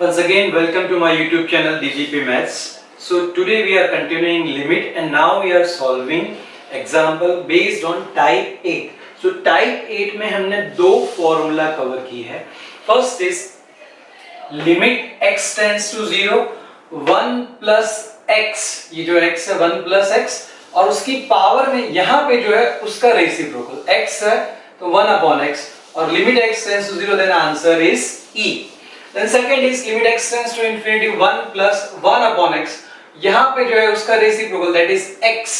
Once again, welcome to my YouTube channel DGP Maths. So today we are continuing limit and now we are solving example based on type 8. So type 8 में हमने दो formula cover की है. First is limit x tends to 0, 1 plus x, ये जो x है 1 plus x और उसकी पावर में यहाँ पे जो है उसका रेसिप्रोकल x है तो 1 upon x और limit x tends to 0 then answer is e. Then second is limit x tends to infinity 1 plus 1 upon x, यहाँ पे जो है उसका reciprocal that is x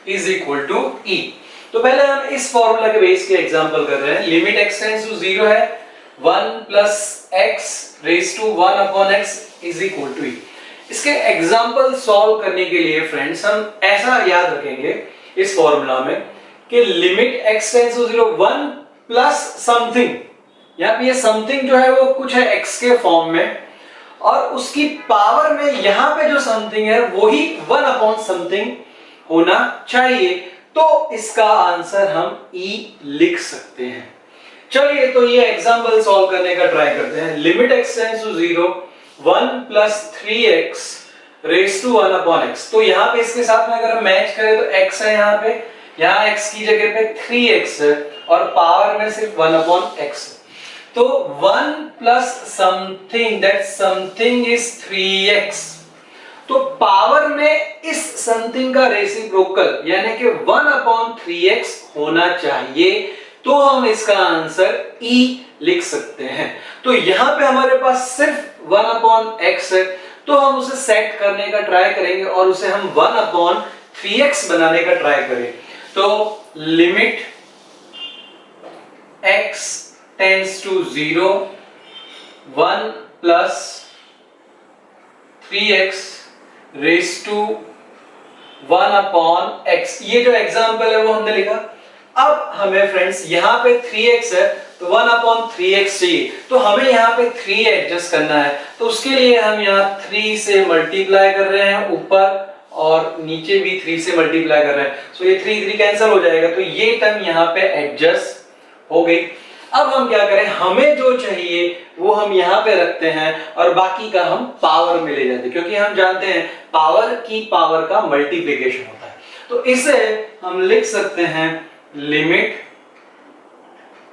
is equal to e. तो पहले हम इस फॉर्मूला के बेस के एग्जांपल कर रहे हैं. लिमिट x tends to 0 है 1 plus x raised to 1 upon x is equal to e. इसके एग्जांपल सॉल्व करने के लिए फ्रेंड्स हम ऐसा याद रखेंगे इस फॉर्मूला में कि limit x tends to 0 1 plus something, यहाँ पे ये समथिंग जो है वो कुछ है x के फॉर्म में और उसकी पावर में यहाँ पे जो समथिंग है वही 1 अपॉन समथिंग होना चाहिए. तो इसका आंसर हम e लिख सकते हैं. चलिए तो ये एग्जांपल सॉल्व करने का ट्राई करते हैं. Limit x tends to 0 1 plus 3x raise to 1 upon x. तो यहाँ पे इसके साथ में अगर हम मैच करें तो x है यहाँ x की जगह पे 3x है और पावर में सिर्फ 1 अपॉन x. तो 1 plus something that something is 3x. तो पावर में इस समथिंग का रेसिप्रोकल यानी कि 1 अपॉन 3x होना चाहिए. तो हम इसका आंसर e लिख सकते हैं. तो यहां पे हमारे पास सिर्फ 1 अपॉन x है तो हम उसे सेट करने का ट्राई करेंगे और उसे हम 1 अपॉन 3x बनाने का ट्राई करें. तो limit x tends to 0 1 plus 3x raised to 1 upon x. ये जो एग्जांपल है वो हमने लिखा. अब हमें फ्रेंड्स यहाँ पे 3x है तो 1 upon 3x चाहिए तो हमें यहाँ पे 3 एडजस्ट करना है. तो उसके लिए हम यहाँ 3 से मल्टीप्लाई कर रहे हैं ऊपर और नीचे भी 3 से मल्टीप्लाई कर रहे हैं. सो ये 3 कैंसिल हो जाएगा तो ये टर्म यहाँ पे एडजस्ट हो गई. अब हम क्या करें, हमें जो चाहिए वो हम यहाँ पे रखते हैं और बाकी का हम पावर में ले जाते हैं क्योंकि हम जानते हैं पावर की पावर का मल्टीप्लिकेशन होता है. तो इसे हम लिख सकते हैं limit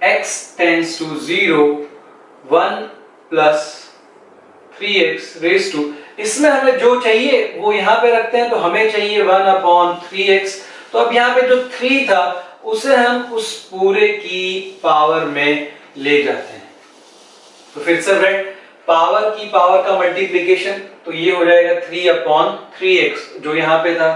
x tends to 0 1 plus 3x raise to. इसमें हमें जो चाहिए वो यहाँ पे रखते हैं तो हमें चाहिए 1 अपॉन 3x. तो अब यहाँ पे जो 3 था उसे हम उस पूरे की पावर में ले जाते हैं. तो फिर से फ्रेंड पावर की पावर का मल्टीप्लिकेशन तो ये हो जाएगा 3 अपॉन 3x जो यहाँ पे था.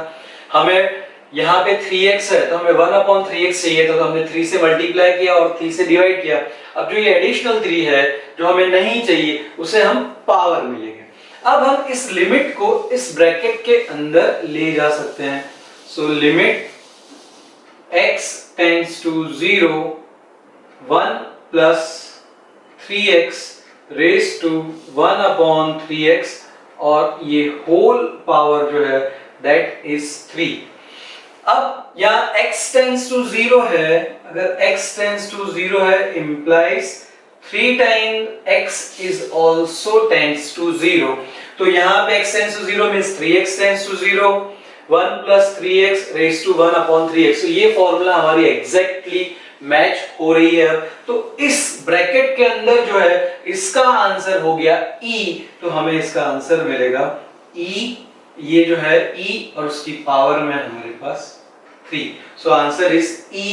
हमें यहाँ पे 3x है तो हमें 1 अपॉन 3x चाहिए तो हमने 3 से मल्टीप्लाई किया और 3 से डिवाइड किया. अब जो ये एडिशनल 3 है जो हमें नहीं चाहिए उसे हम पावर में ले गए. अब हम इस लिमिट को इस ब्रैकेट के अंदर ले जा सकते हैं. So limit x tends to 0 1 plus 3x raised to 1 upon 3x और ये होल पावर जो है that is 3. अब यहाँ x tends to 0 है, अगर x tends to 0 है implies 3 times x is also tends to 0. तो यहाँ पे x tends to 0 means 3x tends to 0 1 plus 3x raised to 1 upon 3x. तो ये फॉर्मूला हमारी एग्जैक्टली मैच हो रही है. तो इस ब्रैकेट के अंदर जो है इसका आंसर हो गया e. तो हमें इसका आंसर मिलेगा e. ये जो है e और उसकी पावर में हमारे पास 3. सो answer is e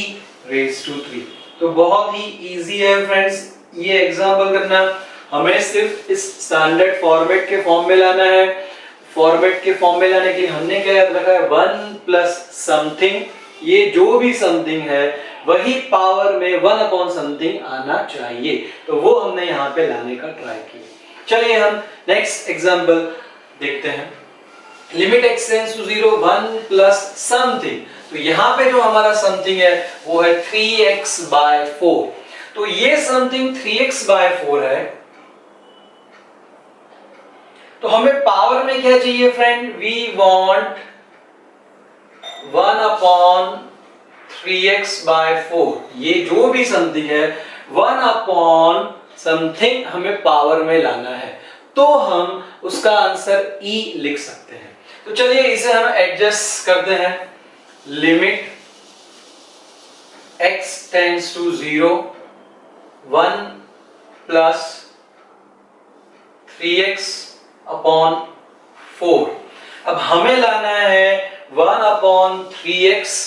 raised to 3. तो बहुत ही इजी है फ्रेंड्स ये एग्जांपल करना. हमें सिर्फ इस स्टैंडर्ड फॉर्मेट के फॉर्म में लाना है. फॉर्मेट के फॉर्म में लाने के लिए हमने क्या याद रखा है 1 प्लस समथिंग. ये जो भी समथिंग है वही पावर में 1 अपॉन समथिंग आना चाहिए. तो वो हमने यहाँ पे लाने का ट्राई किया. चलिए हम नेक्स्ट एग्जांपल देखते हैं. Limit x tends to 0 1 plus something. तो यहाँ पे जो हमारा समथिंग है वो है 3x by 4. तो ये समथिंग 3x by 4 है. तो हमें पावर में क्या चाहिए friend, we want 1 upon 3x by 4. ये जो भी समथिंग है 1 अपॉन समथिंग हमें पावर में लाना है. तो हम उसका आंसर ई लिख सकते हैं। तो चलिए इसे हम एडजस्ट करते हैं। Limit x tends to 0 1 plus 3x upon 4। अब हमें लाना है 1 अपॉन 3x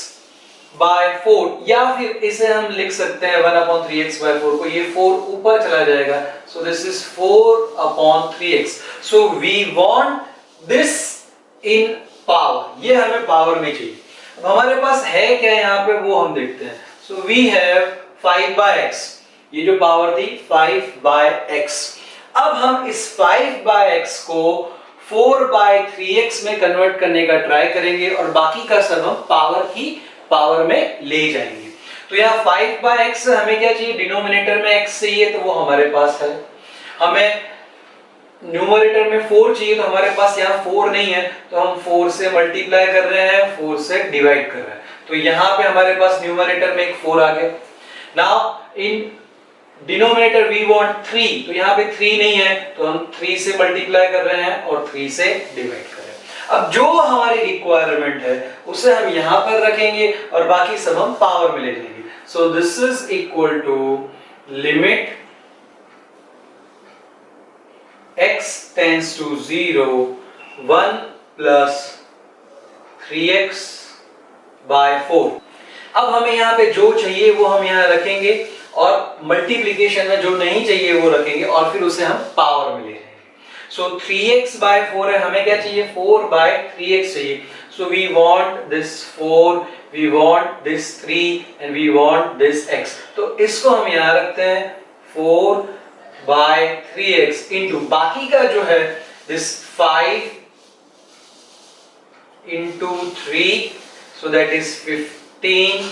बाय 4, या फिर इसे हम लिख सकते हैं 1 अपॉन 3x बाय 4 को, ये 4 ऊपर चला जाएगा, so this is 4 upon 3x। So we want this in power, ये हमें पावर में चाहिए। अब हमारे पास है क्या यहाँ पे वो हम देखते हैं। So we have 5 by x, ये जो पावर थी 5 बाय x। अब हम इस 5 बाय x को 4 बाय 3x में कन्वर्ट करने का ट्राई करेंगे और बाकी का सब हम पावर की पावर में ले जाएंगे। तो यहाँ 5 बाय x हमें क्या चाहिए, डिनोमिनेटर में x चाहिए, तो वो हमारे पास है। हमें न्यूमरेटर में 4 चाहिए, तो हमारे पास यहाँ 4 नहीं है, तो हम 4 से मल्टीप्लाई कर रहे हैं, 4 से डिवाइड कर रहे हैं। तो यहाँ पे हमारे पास न्यूमरेटर में एक 4 आ गया। Now in denominator we want 3, तो यहाँ पे 3 नहीं है, तो हम 3 से मल्टीप्लाई कर रहे हैं और 3 से डिवाइड कर रहे हैं। अब जो हमारी रिक्वायरमेंट है उसे हम यहाँ पर रखेंगे और बाकी सब हम पावर में ले लेंगे। So this is equal to limit x tends to 0 1 plus 3x by 4। अब हमें यहाँ पे जो चाहिए वो हम यहाँ रखेंगे और मल्टीप्लीकेशन में जो नहीं चाहिए वो रखेंगे और फिर उसे हम पावर में ले लेंगे। सो 3x बाय 4 है, हमें क्या चाहिए, 4 बाय 3x चाहिए। So we want this 4, we want this 3 and we want this x। तो इसको हम यहाँ रखते हैं 4 बाय 3x इंटू बाकी का जो है this 5 into 3, so that is 15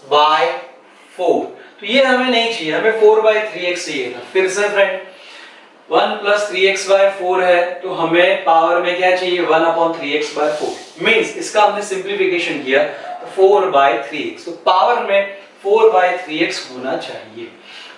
by 4। तो ये हमें नहीं चाहिए, हमें 4 बाय 3x चाहिए था। फिर से फ्रेंड 1 प्लस 3x बाय 4 है, तो हमें पावर में क्या चाहिए, 1 अपॉन 3x बाय 4। मींस इसका हमने सिंप्लीफिकेशन किया तो 4 बाय 3x, तो पावर में 4 बाय 3x होना चाहिए।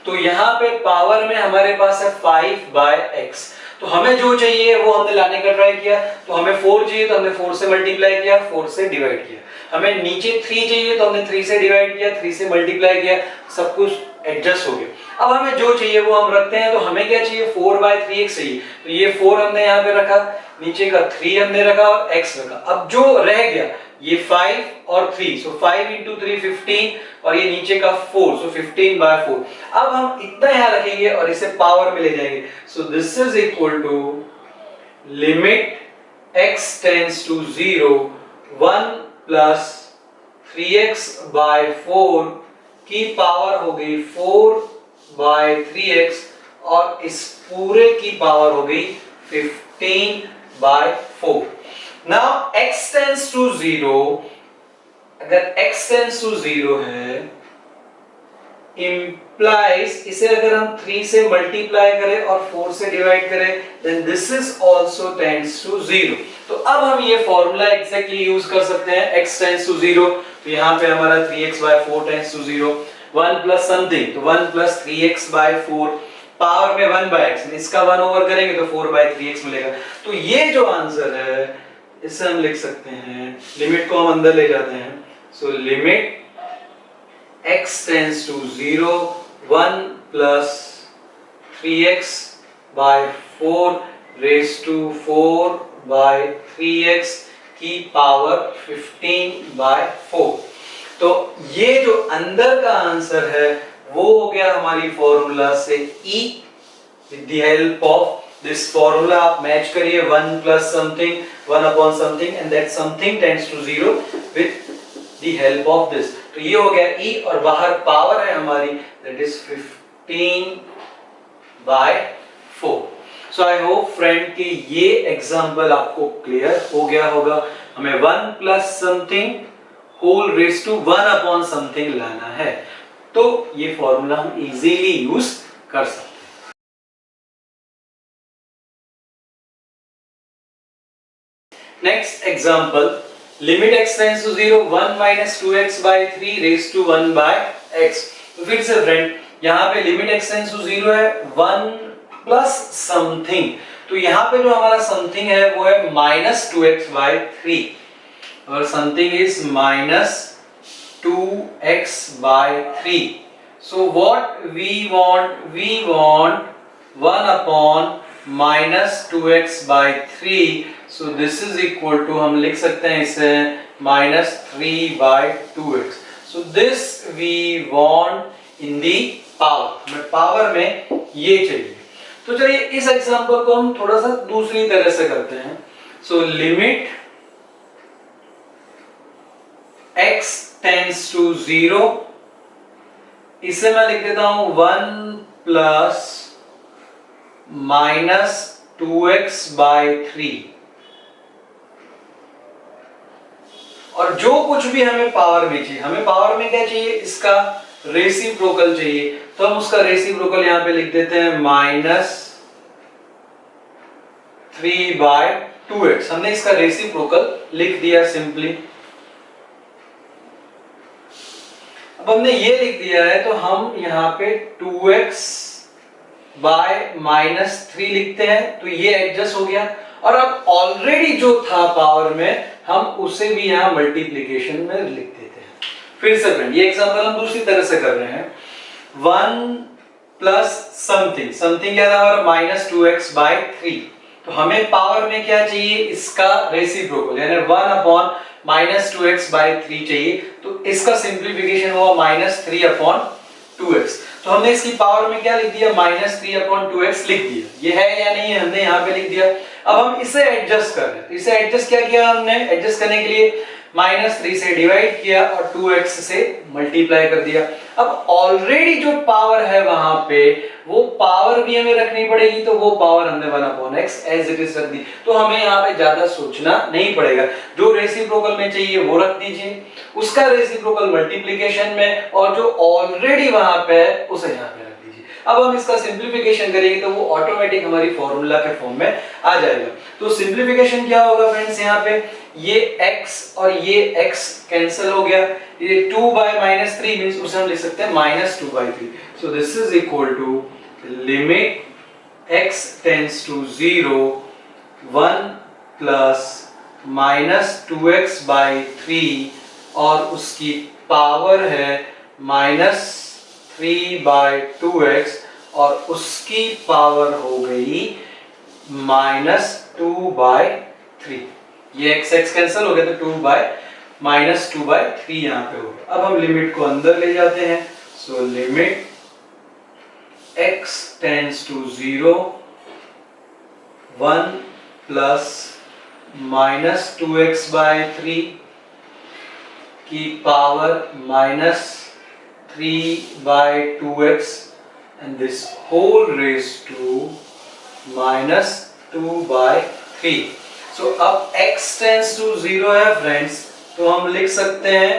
तो यहाँ पे पावर में हमारे पास है 5 बाय x। तो हमें जो चाहिए वो हमने लाने का ट्राई किया, तो हमें 4 चाहिए तो हमने 4 से मल्टीप्लाई किया, 4 से डिवाइड किया। हमें नीचे 3 चाहिए तो हमने 3 से डिवाइड किया, 3 से मल्टीप्लाई किया, सब कुछ एडजस्ट हो गया। अब हमें जो चाहिए वो हम रखते हैं। तो हमें क्या चाहिए, 4 बाय 3x चाहिए, तो ये 4 हमने यहाँ पे रखा, नीचे का 3 हमने रखा और x रखा। अब जो रह गया ये 5 और 3, सो 5 इंटू 3 15 और ये नीचे का 4, सो 15 बाय 4। अब हम इतना यहाँ रखेंगे और इसे पावर में ले जाएंगे। So this is equal to limit x tends to 0 1 plus 3x by 4 की पावर हो गई 4 बाय 3x और इस पूरे की पावर हो गई 15 by 4। Now x tends to 0, अगर x tends to 0 है, implies इसे अगर हम 3 से मल्टीप्लाई करें और 4 से डिवाइड करें, then this is also tends to 0। तो अब हम ये फॉर्मूला एग्जैक्टली यूज कर सकते हैं, x tends to 0, तो यहाँ पे हमारा 3x by 4 tends to 0, 1 plus something, तो 1 plus 3x by 4, पावर में 1 by x, इसका 1 ओवर करेंगे तो 4 by 3x मिलेगा। तो ये जो आंसर है इसे हम लिख सकते हैं, लिमिट को हम अंदर ले जाते हैं। So limit x tends to 0 1 plus 3x by 4 raised to 4 by 3x की पावर 15 by 4। तो ये जो अंदर का आंसर है वो हो गया हमारी फॉर्मूला से E। With the help of this formula आप मैच करिए 1 plus something 1 upon something and that something tends to 0 with the help of this। तो ये हो गया E और बाहर पावर है हमारी that is 15 by 4। So I hope friend कि ये एग्जाम्पल आपको क्लियर हो गया होगा। हमें 1 plus something whole raised to 1 upon something लाना है, तो ये फॉर्मूला हम इजीली यूज कर सकते हैं। Next example, limit x tends to 0 1 minus 2x by 3 raised to 1 by x। तो फिर से फ्रेंड यहाँ पे लिमिट x टेंड्स टू 0 है, 1 प्लस समथिंग, तो यहाँ पे जो हमारा समथिंग है वो है -2x/3 और something is -2x/3. So what we want 1/-2x/3. So this is equal to, हम लिख सकते हैं इसे -3/2x. So this we want in the power, हमें पावर में ये चाहिए. तो चलिए इस एग्जांपल को हम थोड़ा सा दूसरी तरह से करते हैं. So limit x tends to 0, इसे मैं लिख देता हूं 1+-2x/3. और जो कुछ भी हमें पावर में चाहिए, हमें पावर में क्या चाहिए, इसका रेसिप्रोकल चाहिए, तो हम उसका रेसिप्रोकल यहां पे लिख देते हैं -3/2x. हमने इसका रेसिप्रोकल लिख दिया सिंपली. अब हमने ये लिख दिया है तो हम यहाँ पे 2x/-3 लिखते हैं, तो ये एडजस्ट हो गया. और अब ऑलरेडी जो था पावर में हम उसे भी यहाँ मल्टीप्लिकेशन में लिख देते हैं. फिर से फ्रेंड ये एग्जांपल हम दूसरी तरह से कर रहे हैं. 1 प्लस समथिंग, समथिंग क्या था हमारा -2x/3. तो हमें पावर में क्या चाहिए, इसका रेसिप्रोकल यानी 1/-2x/3 चाहिए. तो इसका सिंप्लीफिकेशन हुआ -3/2x. तो हमने इसकी पावर में क्या लिख दिया, -3/2x लिख दिया. ये है या नहीं है, हमने यहाँ पे लिख दिया. अब हम इसे एडजस्ट कर रहे हैं, तो इसे एडजस्ट क्या किया हमने, एडजस्ट करने के लिए -3 से डिवाइड किया और 2x से मल्टीप्लाई कर दिया. अब ऑलरेडी जो पावर है वहां पे वो पावर भी हमें रखनी पड़ेगी, तो वो पावर हमने 1/x एज इट इज रख दी. तो हमें यहाँ पे ज्यादा सोचना नहीं पड़ेगा. जो रेसिप्रोकल में चाहिए वो रख दीजिए, उसका रेसिप्रोकल मल्टीप्लिकेशन में, और जो ऑलरेडी वहां पे है उसे यहाँ पे रख दीजिए. अब हम इसका सिंप्लीफिकेशन करेंगे तो वो ऑटोमेटिक हमारी फॉर्मूला के फॉर्म में आ जाएगा. तो सिंप्लीफिकेशन क्या होगा फ्रेंड्स, यहाँ पे ये x और ये x कैंसिल हो गया. ये 2/-3 मींस उसे हम लिख सकते हैं -2/3. So this is equal to limit x tends to 0 1+-2x/3 और उसकी पावर है -3/2x और उसकी पावर हो गई -2/3. ये x कैंसिल हो गया तो 2/-2/3 यहाँ पे हो गया. अब हम लिमिट को अंदर ले जाते हैं. So limit x tends to 0 1+-2x/3 की power -3/2x and this whole raised to -2/3. So अब x tends to 0 है फ्रेंड्स, तो हम लिख सकते हैं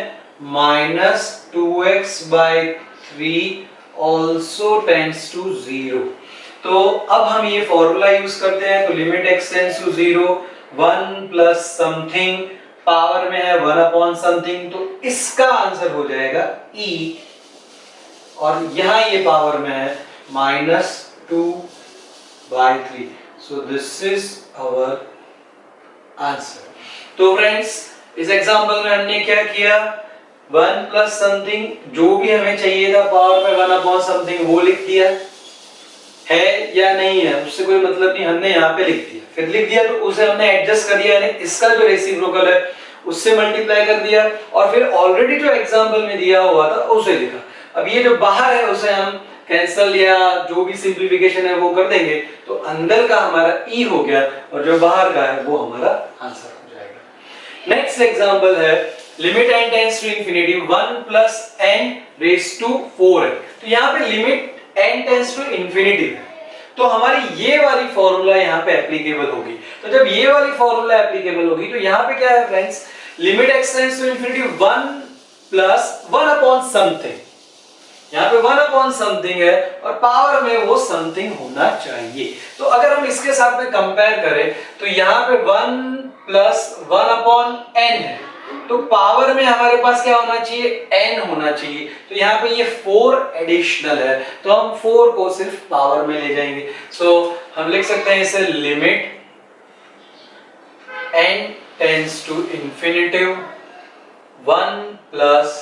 -2x/3 also tends to 0. तो अब हम ये फॉर्मूला यूज करते हैं. तो limit x tends to 0 1+ something, power में है 1/समथिंग, तो इसका आंसर हो जाएगा e, और यहां ये पावर में है -2/3. So this is our answer. तो फ्रेंड्स इस एग्जांपल में हमने क्या किया, 1+ समथिंग जो भी हमें चाहिए था पावर में 1/समथिंग वो लिख दिया. है या नहीं है उससे कोई मतलब नहीं, हमने यहाँ पे लिख दिया. फिर लिख दिया तो उसे हमने एडजस्ट कर दिया, यानी इसका जो रेसिप्रोकल है उससे मल्टीप्लाई कर दिया, और फिर ऑलरेडी जो एग्जांपल में दिया हुआ था उसे लिखा. अब ये जो बाहर है उसे हम कैंसल या जो भी सिंप्लीफिकेशन है वो कर देंगे, तो अंदर का हमारा e हो गया और जो बाहर का है वो हमारा आंसर हो जाएगा. नेक्स्ट एग्जांपल है limit n tends to infinity 1+n⁴n. तो यहाँ पे limit n tends to infinity है, तो हमारी ये वाली फॉर्मूला यहाँ पे एप्लीकेबल होगी. तो जब ये वाली फॉर्मूला एप्लीकेबल होगी तो यहाँ पे क्या है friends, limit x tends to infinity 1+1/समथिंग. यहाँ पे 1/समथिंग है और पावर में वो समथिंग होना चाहिए. तो अगर हम इसके साथ में कंपेयर करें तो यहाँ पे 1+1/n है, तो पावर में हमारे पास क्या होना चाहिए, n होना चाहिए। तो यहाँ पे ये 4 एडिशनल है, तो हम 4 को सिर्फ पावर में ले जाएंगे। सो हम लिख सकते हैं इसे limit n tends to infinitive 1 plus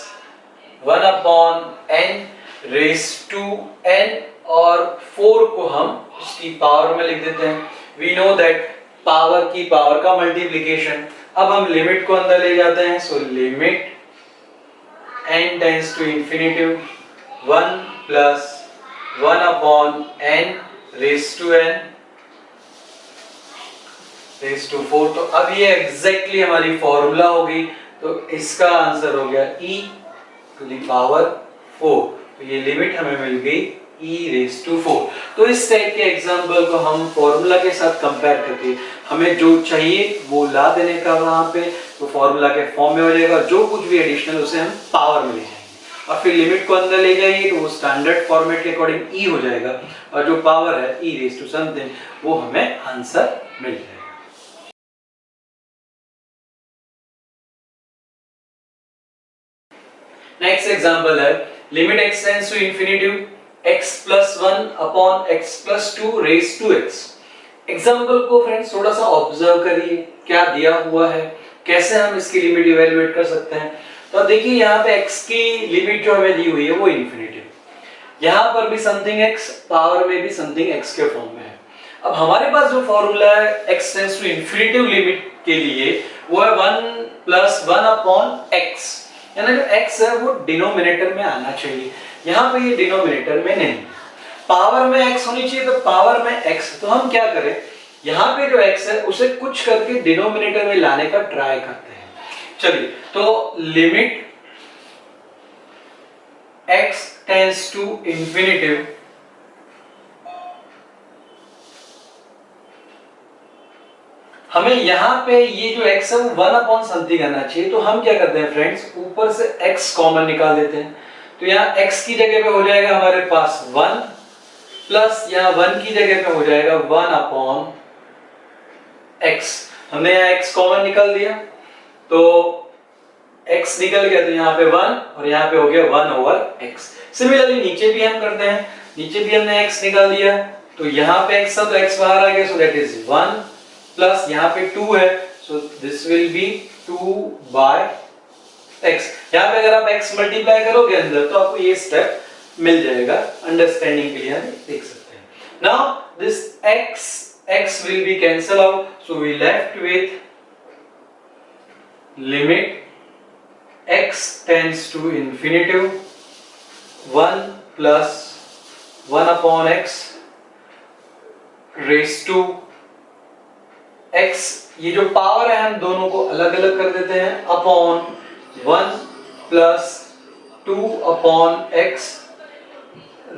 1 upon n raise to n, और 4 को हम उसकी पावर में लिख देते हैं। वी नो दैट पावर की पावर का मल्टीप्लिकेशन। अब हम लिमिट को अंदर ले जाते हैं। So limit n tends to infinitive 1 plus 1 upon n raise to n raise to 4। तो अब ये एग्जैक्टली हमारी फॉर्मूला होगी। तो इसका आंसर हो गया e टू द पावर 4। तो ये लिमिट हमें मिल गई e रेस टू 4। तो इस टाइप के एग्जांपल को हम फॉर्मूला के साथ कंपेयर करके हमें जो चाहिए वो ला देने का वहां पे, तो फॉर्मूला के फॉर्म में हो जाएगा। जो कुछ भी एडिशनल उसे हम पावर में ले जाएंगे और फिर लिमिट को अंदर ले जाइए तो वो स्टैंडर्ड फॉर्मेट के अकॉर्डिंग e हो जाएगा, और जो पावर है e रेस टू समथिंग वो हमें आंसर मिल जाएगा। नेक्स्ट एग्जांपल है limit x tends to infinitive x plus 1 upon x plus 2 raise to x। Example को फ्रेंड्स थोड़ा सा ऑब्जर्व करिए, क्या दिया हुआ है, कैसे हम इसकी लिमिट इवैल्यूएट कर सकते हैं। तो देखिए यहाँ पे x की लिमिट जो हमें दी हुई है वो इंफिनिटिव, यहाँ पर भी समथिंग x, पावर में भी समथिंग x के फॉर्म में है। अब हमारे पास जो फॉर्मूला है x tends to infinitive limit के लिए वो है 1 प्लस 1 अपॉन x, यानी जो x है वो डिनोमिनेटर में आना चाहिए। यहाँ पे ये डिनोमिनेटर में नहीं, पावर में x होनी चाहिए, तो पावर में x। तो हम क्या करें, यहाँ पे जो x है उसे कुछ करके डिनोमिनेटर में लाने का ट्राई करते हैं। चलिए, तो limit x tends to infinitive हमें यहाँ पे ये जो x है वो 1 अपॉन समथिंग आना चाहिए। तो हम क्या करते हैं फ्रेंड्स, ऊपर से x कॉमन निकाल देते हैं। तो यहाँ x की जगह पे हो जाएगा हमारे पास 1 प्लस यहाँ 1 की जगह पे हो जाएगा 1 अपॉन x। हमने यहाँ x कॉमन निकाल दिया तो x निकल गया, तो यहाँ पे 1 और यहाँ पे हो गया 1 ओवर x। सिमिलरली नीचे भी हम करते हैं, नीचे भी हमने x निकाल दिया तो यहाँ पे x था तो x बाहर आ गया, सो दैट इज 1 प्लस यहाँ पे 2 है, so this will be 2 by x। यहाँ पे अगर आप x मल्टीप्लाई करोगे अंदर तो आपको ये स्टेप मिल जाएगा, अंडरस्टैंडिंग के लिए हम देख सकते हैं। Now this x will be cancel out, so we left with limit x tends to infinitive 1 plus 1 upon x raised to x। ये जो पावर है हम दोनों को अलग अलग कर देते हैं, upon 1 plus 2 upon x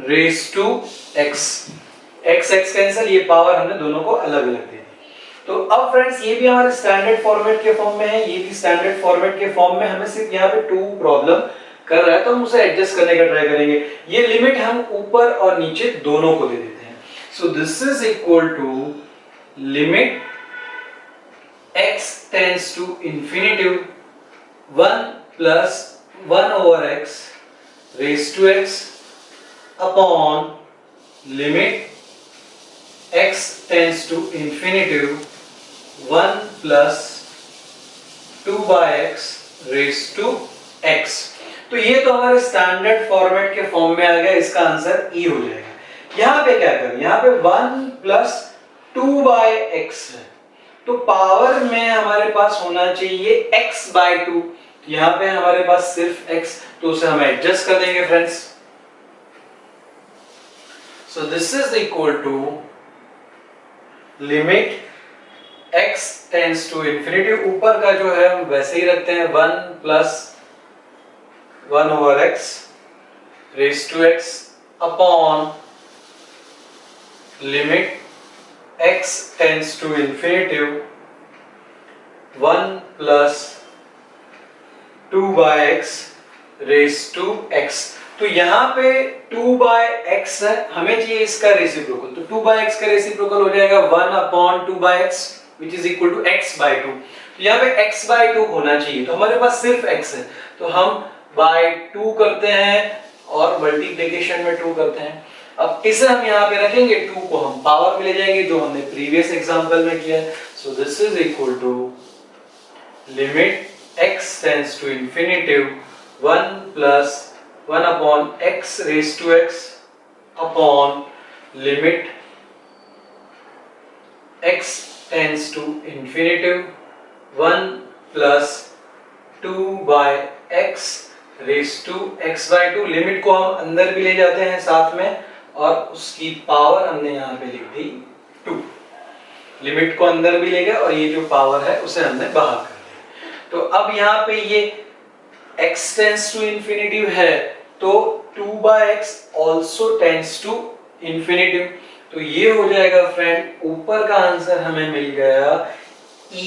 raise to x। x cancel, ये पावर हमने दोनों को अलग अलग दे दी। तो अब फ्रेंड्स ये भी हमारे स्टैंडर्ड फॉर्मेट के फॉर्म में है, ये भी स्टैंडर्ड फॉर्मेट के फॉर्म में, हमें सिर्फ यहाँ पे 2 प्रॉब्लम कर रहा है तो हम उसे एडजस्ट करने का ट्राई करेंगे। ये लिमिट हम ऊपर और नीचे दोनों को दे देते हैं। So this is equal to limit x tends to infinitive 1 plus 1 over x raise to x upon limit x tends to infinitive 1 plus 2 by x raised to x। तो ये तो हमारे स्टैंडर्ड फॉर्मेट के फॉर्म में आ गया, इसका answer E हो जाएगा। यहाँ पे क्या करें, यहाँ पे 1 plus 2 by x है, तो पावर में हमारे पास होना चाहिए x by 2, यहाँ पे हमारे पास सिर्फ x, तो उसे हम एडजस्ट कर देंगे friends. So this is equal to limit x tends to infinity, ऊपर का जो है हम वैसे ही रखते हैं 1 plus 1 over x raise to x upon limit x tends to infinity 1 plus 2 by x raise to x। तो यहाँ पे 2 बाय x है, हमें चाहिए इसका रेसिप्रोकल, तो 2 बाय x का रेसिप्रोकल हो जाएगा 1 upon 2 by x which is equal to x by 2। तो यहाँ पे x बाय 2 होना चाहिए, तो हमारे पास सिर्फ x है, तो हम बाय 2 करते हैं और मल्टीप्लिकेशन में 2 करते हैं। अब इसे हम यहाँ पे रखेंगे, 2 को हम पावर में ले जाएंगे जो हमने प्रीवियस एग्जांपल में किया है। So this is equal to limit x tends to infinity 1 plus 1 upon x raise to x upon limit x tends to infinity 1 plus 2 by x raise to x by 2। Limit को हम अंदर भी ले जाते हैं साथ में और उसकी पावर हमने यहाँ पे लिख दी 2। लिमिट को अंदर भी ले गए और ये जो पावर है उसे हमने बाहर कर दिया। तो अब यहाँ पे ये x टेंड्स टू इंफिनिटी है, तो 2 by x also tends to infinity. तो ये हो जाएगा फ्रेंड, ऊपर का आंसर हमें मिल गया e,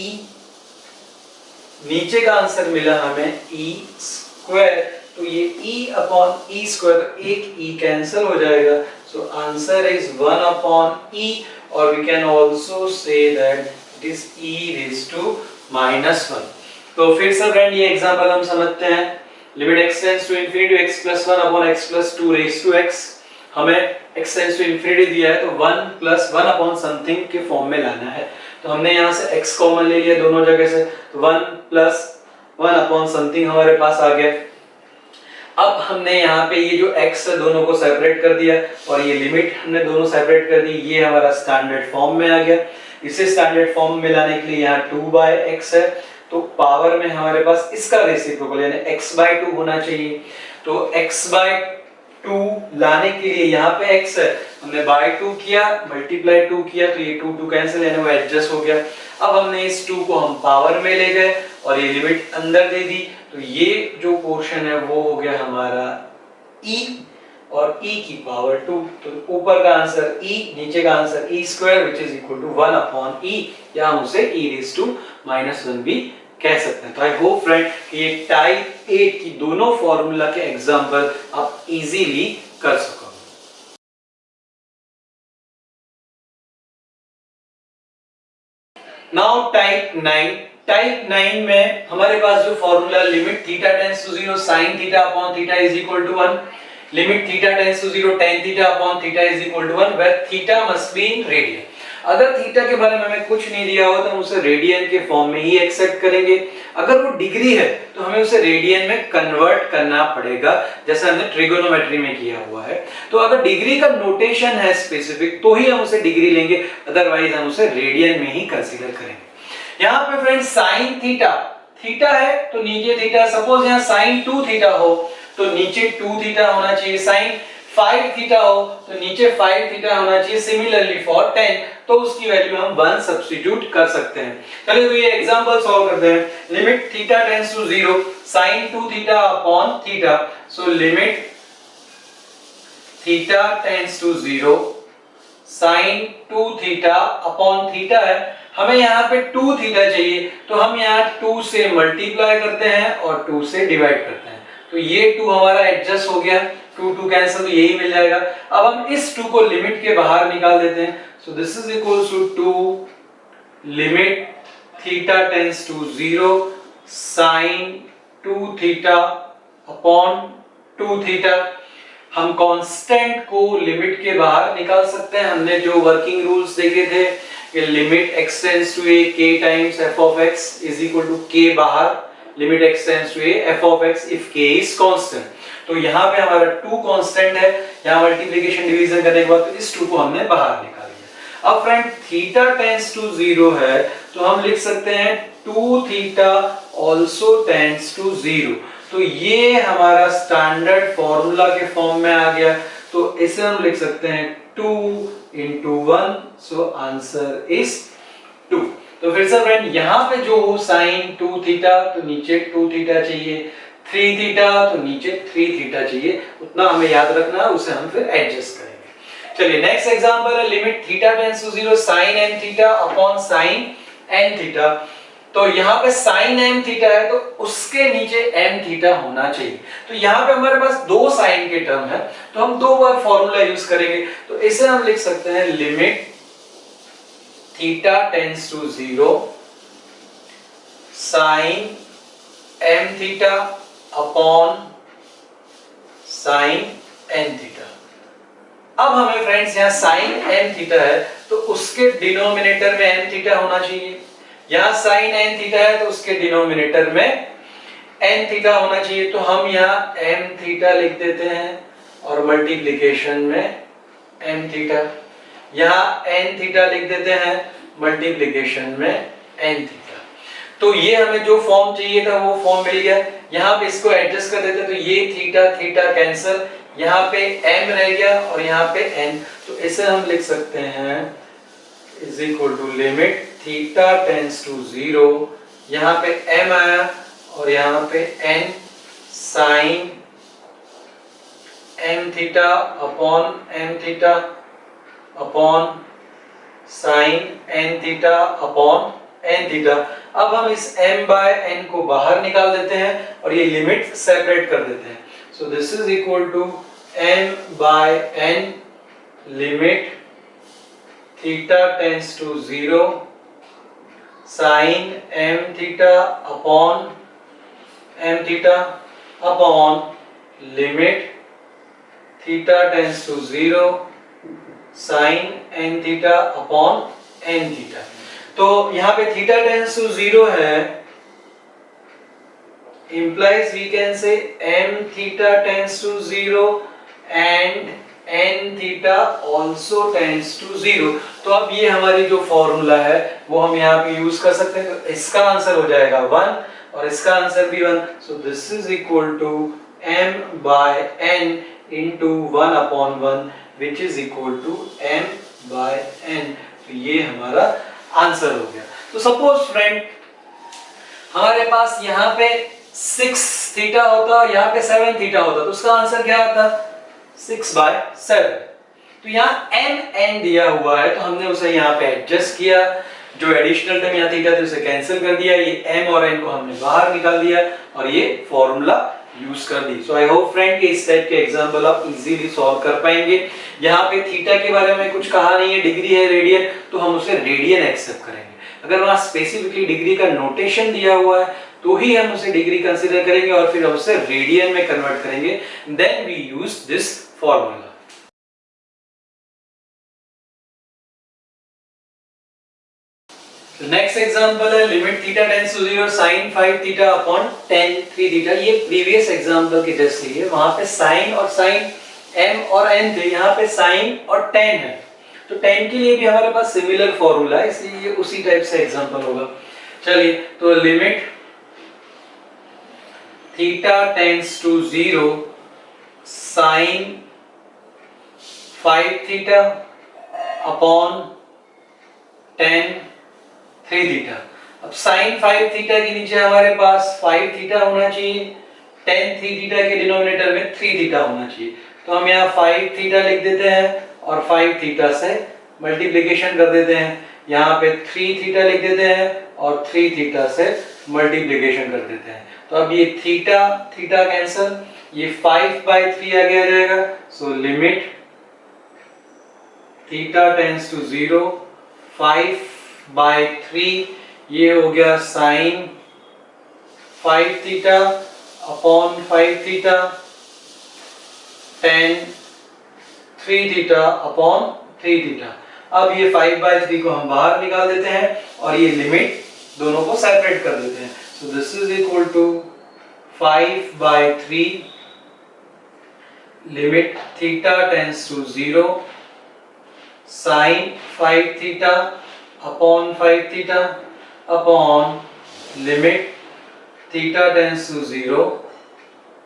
नीचे का आंसर मिला हमें e स्क्वायर। तो ये e अपॉन e स्क्वायर, तो एक e कैंसिल हो जाएगा। So answer is 1 upon e, और we can also say that it is e raise to -1। तो फिर से फ्रेंड ये एग्जांपल हम समझते हैं। Limit x tends to infinity x plus 1 upon x plus 2 raise to x। हमें x टेंड्स टू इंफिनिटी दिया है, तो 1 प्लस 1 अपॉन समथिंग के फॉर्म में लाना है। तो हमने यहाँ से x कॉमन ले लिया दोनों जगह से, तो 1 प्लस 1 अपॉन समथिंग हमारे पास आ गया। अब हमने यहाँ पे ये जो x है दोनों को सेपरेट कर दिया और ये लिमिट हमने दोनों सेपरेट कर दी, ये हमारा स्टैंडर्ड फॉर्म में आ गया। इसे स्टैंडर्ड फॉर्म में लाने के लिए यहाँ 2 बाय x है, तो पावर में हमारे पास इसका रेसिप्रोकल यानी x बाय 2 होना चाहिए। तो x बाय 2 लाने के लिए यहाँ पे x है, हमने बाय 2 किया, मल्टीप्लाई 2 किया, तो ये 2 2 कैंसिल यानी वो एडजस्ट हो गया। अब हमने इस 2 को हम पावर में ले गए और ये लिमिट अंदर दे दी, तो ये जो पोर्शन है वो हो गया हमारा e और e की पावर 2। तो ऊपर का आंसर e, नीचे का answer e square which is equal to 1 upon e, या हम उसे e रेज टू -1 भी कह सकते हैं। तो आई होप फ्रेंड ये टाइप 8 की दोनों फॉर्मूला के एग्जांपल आप इजीली कर सकोगे। Now type 9। टाइप 9 में हमारे पास जो formula limit theta tends to 0 sin theta upon theta is equal to 1, limit theta tends to 0 tan theta upon theta is equal to 1 where theta must be in radian. अगर थीटा के बारे में हमें कुछ नहीं दिया हो तो हम उसे रेडियन के फॉर्म में ही एक्सेप्ट करेंगे। अगर वो डिग्री है तो हमें उसे रेडियन में कन्वर्ट करना पड़ेगा, जैसे हमने ट्रिगोनोमेट्री में किया हुआ है। तो अगर डिग्री का नोटेशन है स्पेसिफिक तो ही हम उसे डिग्री लेंगे, अदरवाइज हम उसे रेडियन में ही कंसीडर करेंगे। यहाँ पे फ्रेंड्स साइन थीटा, थीटा है तो नीचे थीटा, सपोज यहाँ साइन 2 थीटा हो तो नीचे 2 थीटा होना चाहिए, साइन 5 थीटा हो तो नीचे 5 थीटा होना चाहिए। सिमिलरली फॉर 10 तो उसकी वैल्यू हम 1 सब्स्टिट्यूट कर सकते हैं। चलिए तो ये एग्जांपल सॉल्व करते हैं। Limit theta tends to 0 sin 2 theta upon theta, so limit theta tends to 0 sin 2 theta upon theta है, हमें यहाँ पे 2 थीटा चाहिए तो हम यहाँ 2 से मल्टीप्लाई करते हैं और 2 से डिवाइड करते हैं, तो ये 2 हमारा एडजस्ट हो गया, 2 2 कैंसिल, तो यही मिल जाएगा। अब हम इस 2 को लिमिट के बाहर निकाल देते हैं। So this is equals to 2 limit theta tends to 0 sin 2 theta upon 2 theta. हम कांस्टेंट को लिमिट के बाहर निकाल सकते हैं। हमने जो वर्किंग रूल्स देखे थे कि limit x tends to a k times f of x is equal to k बाहर, limit x tends to a f of x if k is constant। तो यहाँ पे हमारा 2 कांस्टेंट है, यहाँ मल्टीप्लिकेशन डिवीजन करने के बाद तो इस 2 को हमने बाहर निकाल लिया। अब फ्रेंड थीटा टेंड्स टू 0 है तो हम लिख सकते हैं 2 थीटा आल्सो टेंड्स टू 0, तो ये हमारा स्टैंडर्ड फॉर्मूला के फॉर्म में आ गया। तो इसे हम लिख सकते हैं 2 into 1, सो आंसर इज 2। तो फिर से फ्रेंड यहाँ पे जो साइन 2 थीटा तो नीचे 2 थीटा चाहिए, 3 थीटा तो नीचे 3 थीटा चाहिए, उतना हमें याद रखना है, उसे हम फिर एडजस्ट करेंगे। चलिए नेक्स्ट एग्जांपल है limit theta tends to 0 sin n theta upon sin n theta. तो यहाँ पे sin m थीटा है तो उसके नीचे m थीटा होना चाहिए। तो यहाँ पे हमारे पास 2 sin के टर्म है तो हम 2 बार फॉर्मूला यूज करेंगे। तो इसे हम लिख सकते हैं limit theta tends to 0 sine m theta upon sine n theta. अब हमें फ्रेंड्स यहाँ साइन n थीटा है तो उसके डिनोमिनेटर में n थीटा होना चाहिए, यहाँ साइन n थीटा है तो उसके डिनोमिनेटर में n थीटा होना चाहिए। तो हम यहाँ m थीटा लिख देते हैं और मल्टीप्लिकेशन में m थीटा, यहाँ n थीटा लिख देते हैं मल्टीप्लिकेशन में n थीटा। तो ये हमें जो फॉर्म चाहिए था वो फॉर्म मिल गया। यहाँ पे इसको एडजस्ट कर देते तो ये थीटा थीटा कैंसिल, यहाँ पे m रह गया और यहाँ पे n, तो इसे हम लिख सकते हैं is equal to limit theta tends to 0, यहाँ पे m आया और यहाँ पे n sine m theta upon m theta upon sine n theta upon n theta. अब हम इस m बाय n को बाहर निकाल देते हैं और ये लिमिट सेपरेट कर देते हैं। So this is equal to m by n limit theta tends to 0 sine m theta upon m theta upon limit theta tends to 0 sine n theta upon n theta. तो यहाँ पे theta tends to 0 है, implies we can say m theta tends to 0 and n theta also tends to 0। तो अब ये हमारी जो formula है वो हम यहाँ पे यूज कर सकते हैं। तो इसका आंसर हो जाएगा 1 और इसका आंसर भी 1। So this is equal to m by n into 1 upon 1 which is equal to m by n। तो ये हमारा आंसर हो गया। तो सपोज फ्रेंड हमारे पास यहाँ पे 6 थीटा होता और यहाँ पे 7 थीटा होता तो उसका आंसर क्या आता 6 बाय 7। तो यहाँ n दिया हुआ है तो हमने उसे यहाँ पे एडजस्ट किया, जो एडिशनल टर्म यहाँ थीटा थे उसे कैंसिल कर दिया, ये m और n को हमने बाहर निकाल दिया और ये फॉर्मूला यूज कर दी। सो आई होप फ्रेंड कि इस टाइप के एग्जांपल आप इजीली सॉल्व कर पाएंगे। यहाँ पे थीटा के बारे में कुछ कहा नहीं है, डिग्री है रेडियन, तो हम उसे रेडियन एक्सेप्ट करेंगे। अगर वहां स्पेसिफिकली डिग्री का नोटेशन दिया हुआ है तो ही हम उसे डिग्री कंसीडर करेंगे और फिर हम उसे रेडियन में कन्वर्ट करेंगे। Then we use this formula. Next example है limit theta tends to 0 sin 5 theta upon tan 3 theta. ये प्रीवियस एग्जांपल की जैसे ही है, वहां पे sin और sin m और n थे, यहाँ पे sin और tan है। तो tan के लिए भी हमारे पास सिमिलर फॉर्मूला है, इसलिए ये उसी टाइप से एग्जांपल होगा। चलिए तो limit theta tends to 0 sin 5 theta upon tan 3 theta. अब sin 5 थीटा के नीचे हमारे पास 5 थीटा होना चाहिए, tan 3 थीटा के डिनोमिनेटर में 3 थीटा होना चाहिए। तो हम यहाँ 5 थीटा लिख देते हैं और 5 थीटा से मल्टीप्लिकेशन कर देते हैं, यहाँ पे 3 थीटा लिख देते हैं और 3 थीटा से मल्टीप्लिकेशन कर देते हैं। तो अब ये थीटा थीटा कैंसिल, ये 5 बाय 3 आगे आ जाएगा। So limit theta tends to 0 5 by 3, ये हो गया sine 5 theta upon 5 theta tan 3 theta upon 3 theta. अब ये 5 बाय 3 को हम बाहर निकाल देते हैं और ये लिमिट दोनों को सेपरेट कर देते हैं। So this is equal to 5 by 3 limit theta tends to 0 sine 5 theta upon 5 theta upon limit theta tends to 0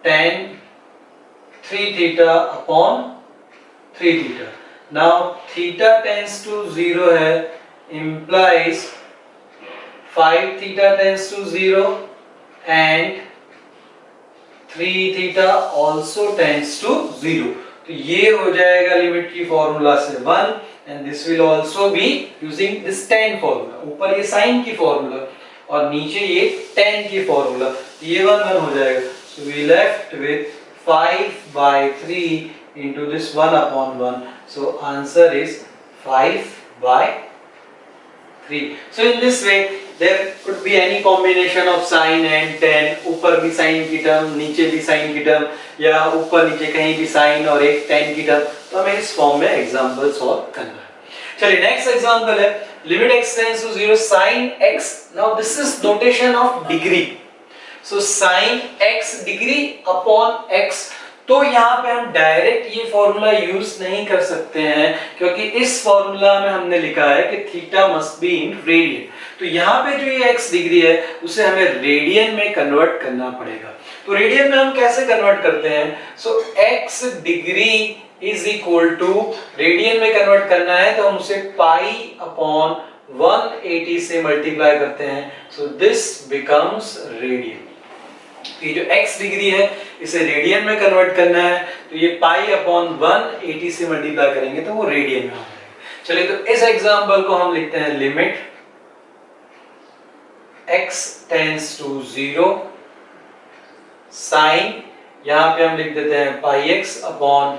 tan 3 theta upon 3 theta. Now theta tends to 0 है, implies 5 थीटा टेंड्स टू 0 and 3 थीटा also tends to 0। तो ये हो जाएगा limit की formula से 1 and this will also be using this tan formula. ऊपर ये साइन की फॉर्मूला और नीचे ये tan की फॉर्मूला, ये 1 1 हो जाएगा। So we left with 5 by 3 into this 1 upon 1. So answer is 5 by 3। So in this way there could be any combination of sine and tan, ऊपर भी साइन की टर्म नीचे भी साइन की टर्म, या ऊपर नीचे कहीं भी साइन और एक टेन की टर्म, तो हमें इस फॉर्म में एग्जांपल सॉल्व करना है। चलिए नेक्स्ट एग्जांपल है limit x tends to 0 sin x, now this is notation of degree, so sin x degree upon x, तो यहाँ पे हम डायरेक्ट ये फॉर्मूला यूज नहीं कर सकते हैं क्योंकि इस फॉर्मूला में हमने लिखा है कि theta must be in radian, तो यहाँ पे जो ये x डिग्री है उसे हमें रेडियन में कन्वर्ट करना पड़ेगा। तो रेडियन में हम कैसे कन्वर्ट करते हैं, so x degree is equal to, radian में कन्वर्ट करना है तो हम उसे पाई अपॉन 180 से मल्टीप्लाई करते हैं, सो दिस बिकम्स रेडियन। ये जो x डिग्री है इसे रेडियन में कन्वर्ट करना है, तो ये पाई अपॉन 180 से मल्टीप्लाई करेंगे तो वो रेडियन में हो जाएगा। चलिए तो इस एग्जांपल को हम लिखते हैं limit x tends to 0 sine, यहां पे हम लिख देते हैं pi x upon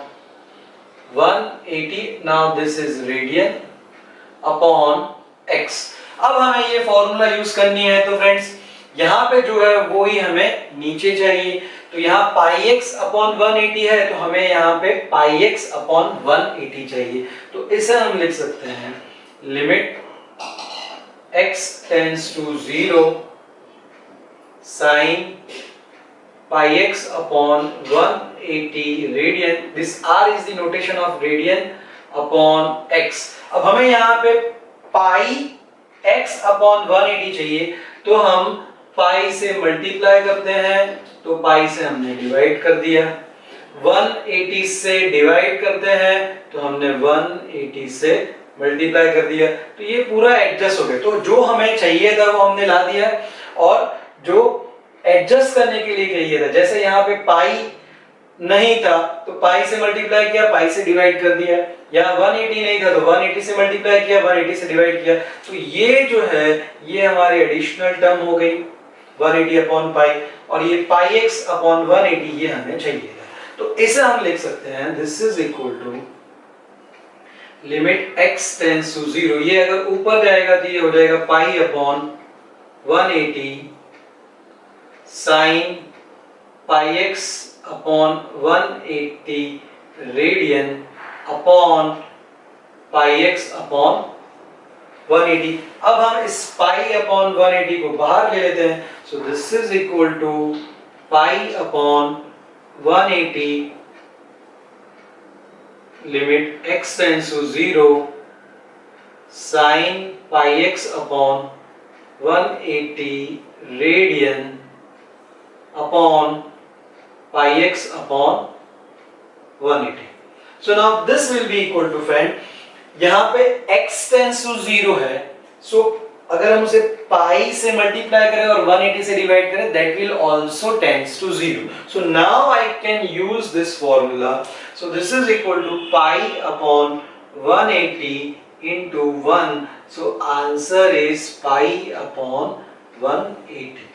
180, now this is radian upon x। अब हमें ये फॉर्मूला यूज करनी है, तो फ्रेंड्स यहाँ पे जो है वो ही हमें नीचे चाहिए, तो यहाँ पाई x अपॉन 180 है तो हमें यहाँ पे पाई x अपॉन 180 चाहिए, तो इसे हम लिख सकते हैं limit x tends to 0 sine pi x upon 180 radian, this r is the notation of radian upon x। अब हमें यहाँ पे पाई x अपॉन 180 चाहिए, तो हम पाई से मल्टीप्लाई करते हैं, तो पाई से हमने डिवाइड कर दिया, 180 से डिवाइड करते हैं तो हमने 180 से मल्टीप्लाई कर दिया, तो ये पूरा एडजस्ट हो गया। तो जो हमें चाहिए था वो हमने ला दिया, और जो एडजस्ट करने के लिए चाहिए था, जैसे यहाँ पे पाई नहीं था तो पाई से मल्टीप्लाई किया, पाई से डिवाइड कर दिया, या 180 नहीं था तो 180 से मल्टीप्लाई किया, 180 से डिवाइड किया, तो ये जो है ये हमारी एडिशनल टर्म हो गई 180 अपॉन पाई, और ये पाई x अपॉन 180 ये हमें चाहिए था, तो इसे हम लिख सकते हैं this is equal to limit x tends to 0, ये अगर ऊपर जाएगा तो ये हो जाएगा pi upon 180 sine pi x upon 180 radian upon pi x upon 180। अब हम इस पाई अपॉन 180 को बाहर ले लेते हैं, so this is equal to pi upon 180 limit x tends to 0 sine pi x upon 180 radian upon pi x upon 180। So now this will be equal to friend, यहाँ पे x टेंड्स टू 0 है, सो अगर हम उसे पाई से multiply करें और 180 से डिवाइड करें, that will also tends to 0. So now I can use this formula. So this is equal to pi upon 180 into 1. So answer is pi upon 180.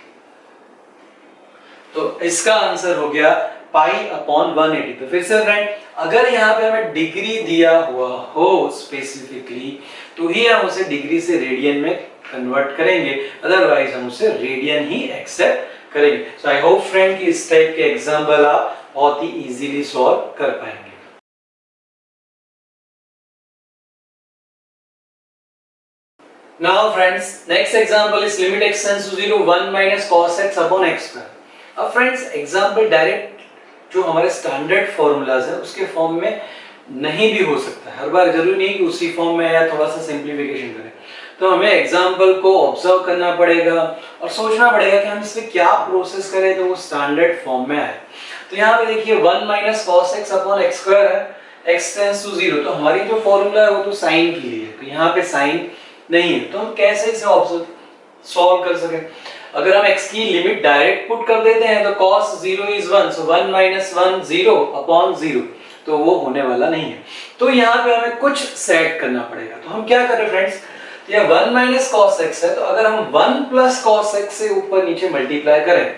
तो इसका आंसर हो गया पाई अपॉन 180। तो फिर से फ्रेंड, अगर यहाँ पे हमें डिग्री दिया हुआ हो स्पेसिफिकली, तो ही हम उसे डिग्री से रेडियन में कन्वर्ट करेंगे, अदरवाइज हम उसे रेडियन ही एक्सेप्ट करेंगे। सो आई होप फ्रेंड कि इस टाइप के एग्जांपल आप बहुत ही इजीली सॉल्व कर पाएंगे। Now friends, next example is limit x tends to 0 1 minus cos x upon x square. अब फ्रेंड्स एग्जांपल डायरेक्ट जो हमारे स्टैंडर्ड फॉर्मूलाज है उसके फॉर्म में नहीं भी हो सकता है, हर बार जरूरी नहीं कि उसी फॉर्म में या थोड़ा सा सिंप्लीफिकेशन करें, तो हमें एग्जांपल को ऑब्जर्व करना पड़ेगा और सोचना पड़ेगा कि हम इसमें क्या प्रोसेस करें तो वो स्टैंडर्ड फॉर्म में आए। तो यहाँ पे देखिए 1 minus cos x upon x square है, x टेंड्स टू 0, तो हमारी जो फॉर्मूला है वो तो साइन के लिए है, तो यहाँ पे साइन नहीं है, तो हम कैसे इसे ऑब्जर्व सॉल्व कर सके। अगर हम x की लिमिट डायरेक्ट पुट कर देते हैं तो cos 0 is 1, so 1 minus 1 0 upon 0, तो वो होने वाला नहीं है। तो यहाँ पे हमें कुछ सेट करना पड़ेगा, तो हम क्या करें फ्रेंड्स, ये 1 minus cos x है, तो अगर हम 1 plus cos x से ऊपर नीचे मल्टीप्लाई करें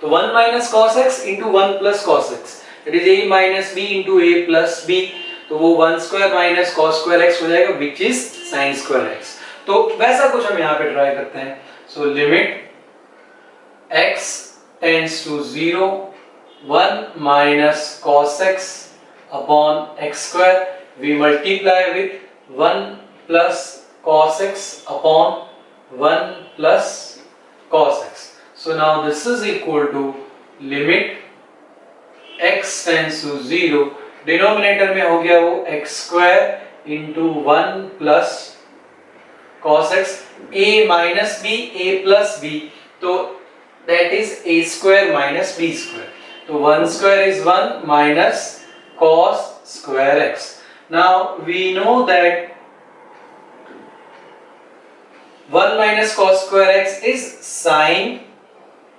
तो 1 minus cos x into 1 plus cos x, it is a minus b into a plus b, तो वो 1 square minus cos square x हो जाएगा which is sin square x। तो वैसा कुछ हम यहाँ पे ट्राई करते हैं। So limit x tends to 0, 1 minus cos x upon x square. We multiply with 1 plus cos x upon 1 plus cos x. So now this is equal to limit x tends to 0. Denominator में हो गया वो x square into 1 plus cos x, a minus b, a plus b, तो that is a square minus b square. तो 1 square is 1 minus cos square x. Now we know that 1 minus cos square x is sin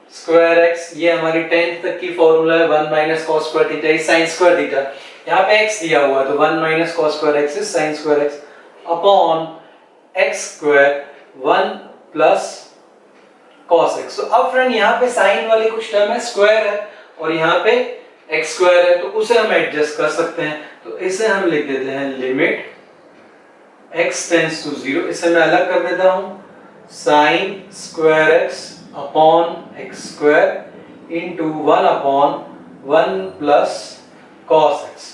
square x. ये हमारी 10th तक की formula है. 1 minus cos square theta is sin square theta. यहाँ पे x दिया हुआ है तो 1 minus cos square x is sin square x upon x square 1 plus cos x. तो अब फ्रेंड यहाँ पे sin वाली कुछ टर्म है, स्क्वायर है, और यहाँ पे x square है, तो उसे हम एडजस्ट कर सकते हैं. तो इसे हम लिख देते हैं लिमिट x tends to 0. इसे मैं अलग कर देता हूँ. sin square x upon x square into 1 upon 1 plus cos x.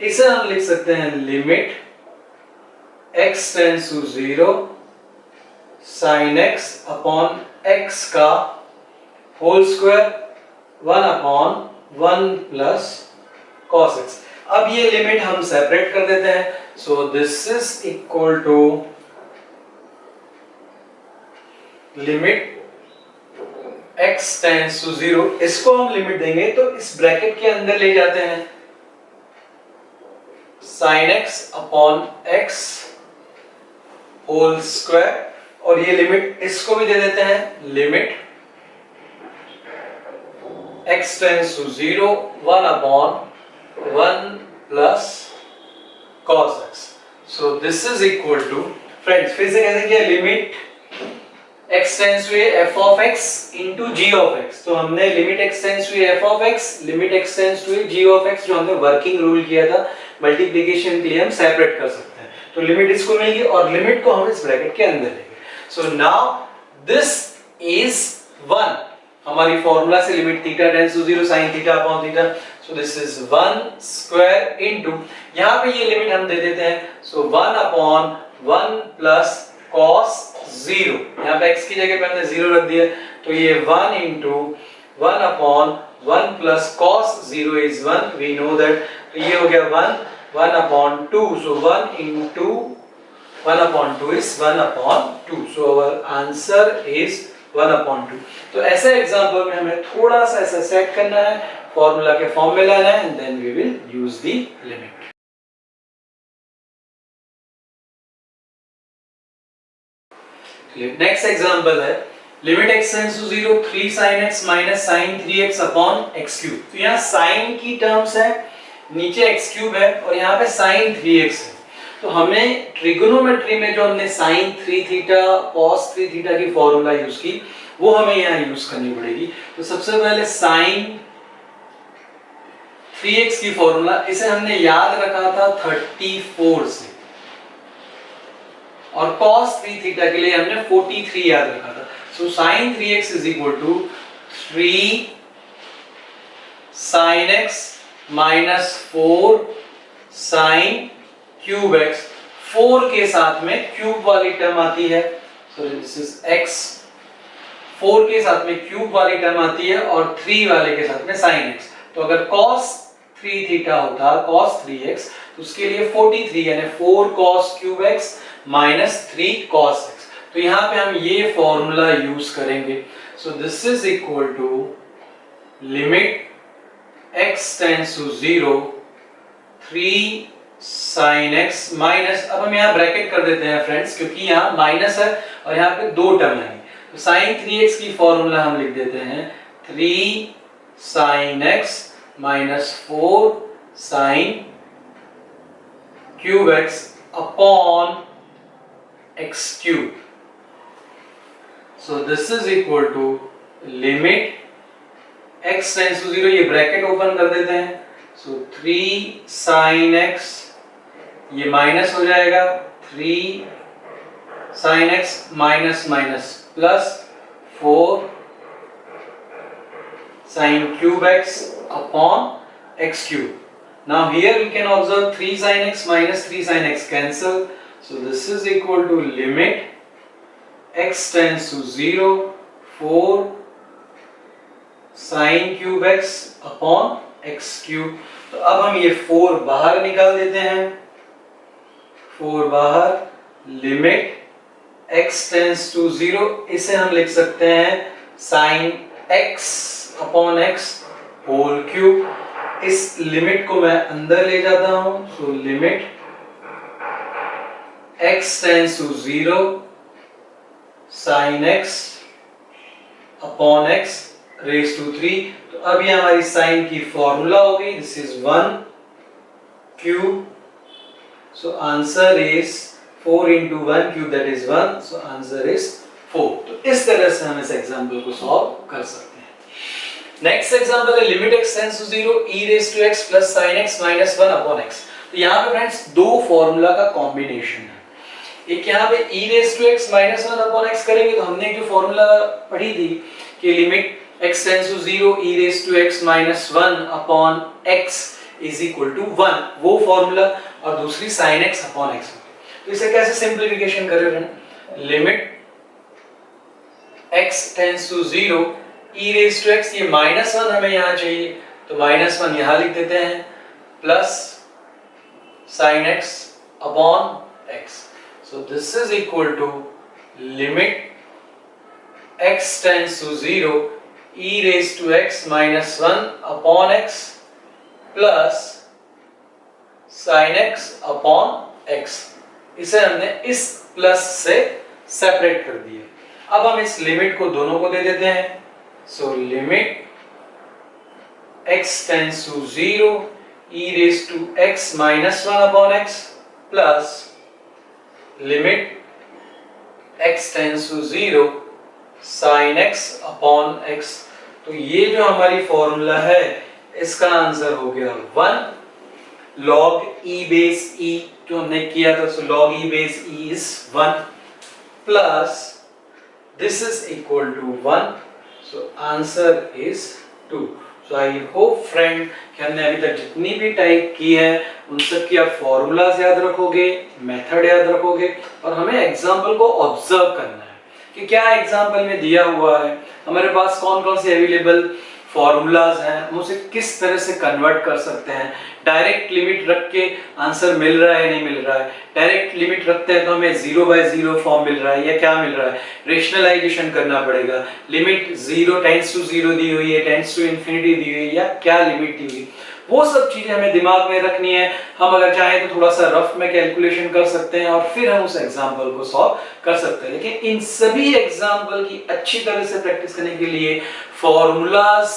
इसे हम लिख सकते हैं limit x tends to 0 sin x upon x का whole square 1 upon 1 plus cos x. अब ये लिमिट हम सेपरेट कर देते हैं. So this is equal to limit x tends to 0. इसको हम लिमिट देंगे तो इस ब्रैकेट के अंदर ले जाते हैं sin x upon x whole square, और ये लिमिट इसको भी दे देते हैं limit x tends to 0 1 upon 1 plus cos x. So this is equal to, friends फिर से कैसे किया, limit x tends to f of x into g of x. तो हमने limit x tends to f of x, limit x tends to g of x जो हमने working rule किया था मल्टीप्लिकेशन के लिए हम सेपरेट कर सकते हैं. तो लिमिट इसको मिलेगी और लिमिट को हम इस ब्रैकेट के अंदर लेंगे. So now this is 1. हमारी फॉर्मूला से limit theta tends to 0 sin theta upon theta. So this is 1 square into, यहां पे ये लिमिट हम दे देते हैं. सो 1 अपॉन 1 प्लस cos 0, यहाँ पे x की जगह पे हमने 0 रख दिया, तो ये 1 into 1 upon 1 plus cos 0 is 1. We know that. तो ये हो गया 1 upon 2. So 1 into 1 upon 2 is 1 upon 2. So our answer is 1 upon 2. तो ऐसे एग्जाम्पल में हमें थोड़ा सा ऐसा सेट करना है, फॉर्मूला के फॉर्म में लाना है, and then we will use the limit. Next example है limit x tends to 0 3 sin x minus sin 3x upon x cube. तो यहाँ sin की टर्म्स है, नीचे x cube है, और यहाँ पे sin 3x है. तो हमें ट्रिगोनोमेट्री में जो हमने sin 3 थीटा cos 3 थीटा की फॉर्मूला यूज की, वो हमें यहाँ यूज करनी पड़ेगी. तो सबसे पहले sin 3x की फॉर्मूला, इसे हमने याद रखा था 34 से, और cos 3 थीटा के लिए हमने 43 याद रखा था. सो sin 3x is equal to 3 sin x minus 4 sin cube x. 4 के साथ में क्यूब वाली टर्म आती है, सो दिस इज x. 4 के साथ में क्यूब वाली टर्म आती है और 3 वाले के साथ में sin x. तो अगर cos 3 थीटा होता cos 3x, तो उसके लिए 43 यानी 4 cos cube x minus 3 cos x. तो यहाँ पे हम ये फॉर्मूला यूज करेंगे. So this is equal to limit x tends to 0 3 sin x minus, अब हम यहाँ ब्रैकेट कर देते हैं फ्रेंड्स, क्योंकि यहाँ माइनस है और यहाँ पे दो टर्म है. तो sin 3x की फॉर्मूला हम लिख देते हैं 3 sin x minus 4 sin cube x upon x cube. So this is equal to limit x tends to 0, ये ब्रैकेट ओपन कर देते हैं. So 3 sin x, ये माइनस हो जाएगा 3 sin x minus minus plus 4 sin cube x upon x cube. Now here we can observe 3 sin x minus 3 sin x cancel. So this is equal to limit x tends to 0 4 sin cube x upon x cube. तो अब हम ये 4 बाहर निकाल देते हैं, 4 बाहर, limit x tends to 0, इसे हम लिख सकते हैं sin x upon x whole cube. इस लिमिट को मैं अंदर ले जाता हूं, सो limit x tends to 0 sin x upon x raise to 3। तो अब ये हमारी साइन की फॉर्मूला हो गई, this is 1 cube, so answer is 4 into 1 cube, that is 1, so answer is 4। तो इस तरह से हम इस एग्जांपल को सॉल्व कर सकते हैं। नेक्स्ट एग्जांपल है limit x tends to 0 e raise to x plus sin x minus 1 upon x। तो यहाँ पे फ्रेंड्स दो फॉर्मूला का कॉम्बिनेशन है। एक यहाँ पे e raise to x minus 1 upon x करेंगे तो हमने जो फॉर्मूला पढ़ी थी कि limit x tends to 0 e raise to x minus 1 upon x is equal to 1, वो फॉर्मूला, और दूसरी sin x अपॉन x। तो इसे कैसे सिंप्लीफिकेशन करें? Limit x tends to 0 e raise to x, ये माइनस 1 हमें यहाँ चाहिए तो माइनस 1 यहाँ लिख देते हैं, plus sin x upon x। So this is equal to limit x tends to 0 e raise to x minus 1 upon x plus sin x upon x। इसे हमने इस प्लस से सेपरेट कर दिया। अब हम इस लिमिट को दोनों को दे देते हैं, so limit x tends to 0 e raise to x minus 1 upon x plus limit x tends to 0 sin x upon x। तो ये जो हमारी फॉर्मूला है इसका आंसर हो गया 1 log e बेस e, जो हमने किया था, so log e base e is 1 plus this is equal to 1, so answer is 2। So I hope friend कि हमने अभी तक जितनी भी टाइप की है उन सब की आप फॉर्मूलाज याद रखोगे, मेथड याद रखोगे, और हमें एग्जाम्पल को ऑब्जर्व करना है कि क्या एग्जाम्पल में दिया हुआ है, हमारे पास कौन कौन से अवेलेबल फॉर्मूलाज हैं, हम उसे किस तरह से कन्वर्ट कर सकते हैं। डायरेक्ट लिमिट रख के आंसर मिल रहा है नहीं मिल रहा है, डायरेक्ट लिमिट रखते हैं तो हमें 0 by 0 फॉर्म मिल रहा है या क्या मिल रहा है, रेशनलाइजेशन करना पड़ेगा। लिमिट 0 टेंड्स टू 0 दी हुई है, टेंड्स टू इंफिनिटी दी हुई है, या क्या लिमिट दी हुई, वो सब चीजें हमें दिमाग में रखनी है। हम अगर चाहें तो थोड़ा सा रफ में कैलकुलेशन कर सकते हैं और फिर हम उस एग्जाम्पल को सॉल्व कर सकते हैं। लेकिन इन सभी एग्जाम्पल की अच्छी तरह से प्रैक्टिस करने के लिए फॉर्मूलाज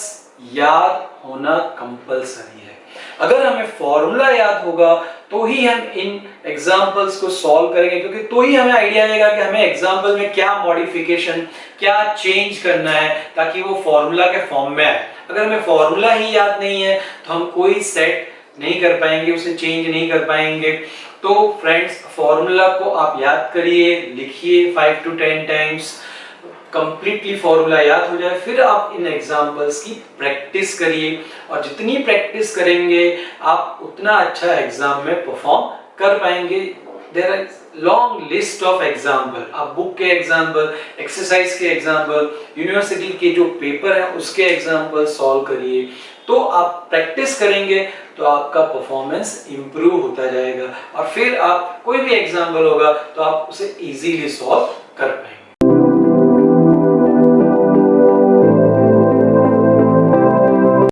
याद होना कंपलसरी है। अगर हमें फॉर्मूला याद होगा तो ही हम इन एग्जाम्पल्स को सॉल्व करेंगे, क्योंकि तो ही हमें आइडिया आएगा कि हमें एग्जाम्पल में क्या मॉडिफिकेशन, क्या चेंज करना है ताकि वो फॉर्मूला के फॉर्म में आए। अगर हमें फॉर्मूला ही याद नहीं है तो हम कोई सेट नहीं कर पाएंगे, उसे चेंज नहीं कर पाएंगे। तो फ्रेंड्स फॉर्मूला को आप याद करिए, लिखिए 5 to 10 टाइम्स, कंप्लीटली फॉर्मूला याद हो जाए, फिर आप इन एग्जाम्पल्स की प्रैक्टिस करिए, और जितनी प्रैक्टिस करेंगे आप उतना अच्छा एग्जाम में परफॉर्म कर पाएंगे। There are long list of example, आप बुक के एग्जाम्पल, एक्सरसाइज के एग्जाम्पल, यूनिवर्सिटी के जो पेपर है उसके एग्जाम्पल सॉल्व करिए। तो आप प्रैक्टिस करेंगे तो आपका परफॉर्मेंस इंप्रूव होता जाएगा, और फिर आप कोई भी एग्जाम्पल होगा तो आप उसे इजीली सॉल्व कर पाएंगे।